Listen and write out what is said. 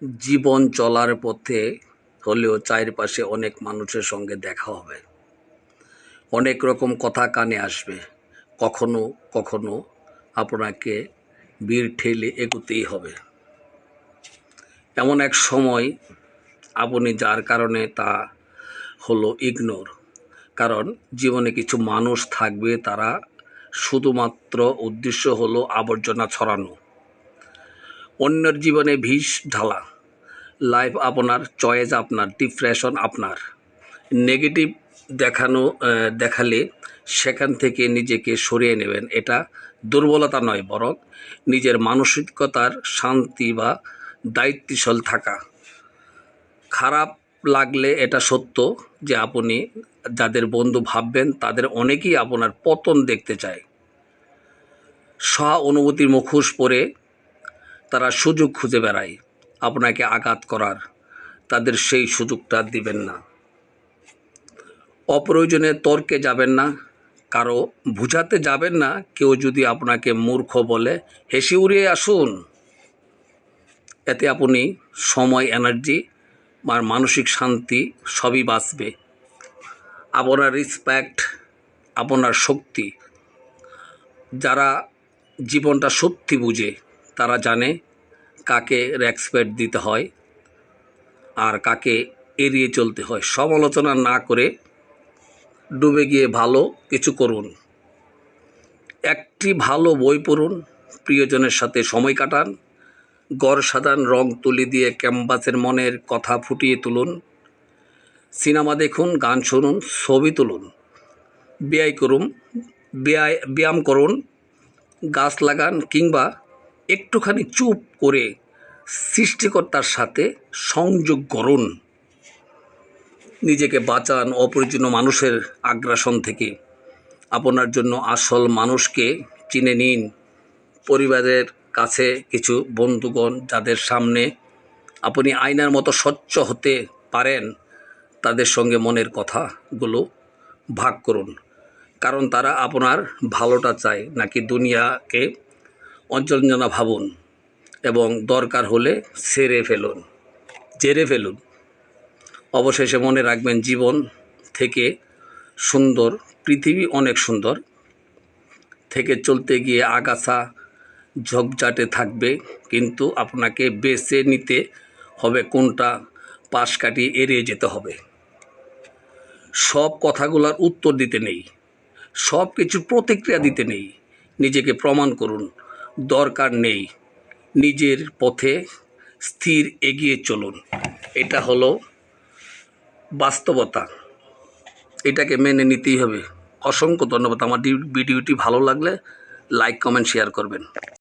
জীবন চলার পথে হলেও চারপাশে অনেক মানুষের সঙ্গে দেখা হবে, অনেক রকম কথা কানে আসবে। কখনো কখনো আপনাকে ভিড় ঠেলে এগোতেই হবে। এমন এক সময় আপনি যার কারণে তা হলো ইগনোর। কারণ জীবনে কিছু মানুষ থাকবে, তারা শুধুমাত্র উদ্দেশ্য হলো আবর্জনা ছড়ানো, অন্যের জীবনে বিষ ঢালা। লাইফ আপনার, চয়েস আপনার, ডিপ্রেশন আপনার। নেগেটিভ দেখালে সেখান থেকে নিজেকে সরিয়ে নেবেন। এটা দুর্বলতা নয়, বরং নিজের মানসিকতার শান্তি বা দায়িত্বশীল থাকা। খারাপ লাগলে এটা সত্য যে আপনি যাদের বন্ধু ভাববেন তাদের অনেকেই আপনার পতন দেখতে চায়। সহ অনুভূতির মুখোশ পরে তারা সুযোগ খুঁজে বেড়ায় আপনাকে আঘাত করার। তাদের সেই সুযোগটা দিবেন না। অপ্রয়োজনে তর্কে যাবেন না, কারো বুঝাতে যাবেন না। কেউ যদি আপনাকে মূর্খ বলে হেসে উড়িয়ে আসুন। এতে আপনি সময়, এনার্জি আর মানসিক শান্তি সবই বাঁচবে। আপনার রেসপেক্ট, আপনার শক্তি। যারা জীবনটা সত্যি বুঝে তারা জানে কাকে রেসপেক্ট দিতে হয় আর কাকে এড়িয়ে চলতে হয়। সমালোচনা না করে ডুবে গিয়ে ভালো কিছু করুন। একটি ভালো বই পড়ুন, প্রিয়জনের সাথে সময় কাটান, ঘর সাজান, রং তুলি দিয়ে ক্যানভাসের মনের কথা ফুটিয়ে তুলুন, সিনেমা দেখুন, গান শুনুন, ছবি তুলুন, ব্যায়াম করুন, গাছ লাগান, কিংবা একটুখানি চুপ করে সৃষ্টিকর্তার সাথে সংযোগ করুন। নিজেকে বাঁচান অপরিচিত মানুষের আগ্রাসন থেকে। আপনার জন্য আসল মানুষকে চিনে নিন। পরিবারের কাছে কিছু বন্ধুগণ যাদের সামনে আপনি আয়নার মতো স্বচ্ছ হতে পারেন, তাদের সঙ্গে মনের কথাগুলো ভাগ করুন। কারণ তারা আপনার ভালোটা চায় নাকি দুনিয়াকে অঞ্জনা ভাবুন, এবং দরকার হলে ঝেড়ে ফেলুন। অবশেষে মনে রাখবেন, জীবন থেকে সুন্দর, পৃথিবী অনেক সুন্দর। থেকে চলতে গিয়ে আগাছা ঝোপঝাড়ে থাকবে, কিন্তু আপনাকে বেছে নিতে হবে কোনটা পাশ কাটিয়ে এড়িয়ে যেতে হবে। সব কথাগুলোর উত্তর দিতে নেই, সব কিছু প্রতিক্রিয়া দিতে নেই। নিজেকে প্রমাণ করুন, দরকার নেই। নিজের পথে স্থির এগিয়ে চলুন। এটা হলো বাস্তবতা, এটাকে মেনে নিতেই হবে। অসংখ্য ধন্যবাদ। আমার ভিডিওটি ভালো লাগলে লাইক, কমেন্ট, শেয়ার করবেন।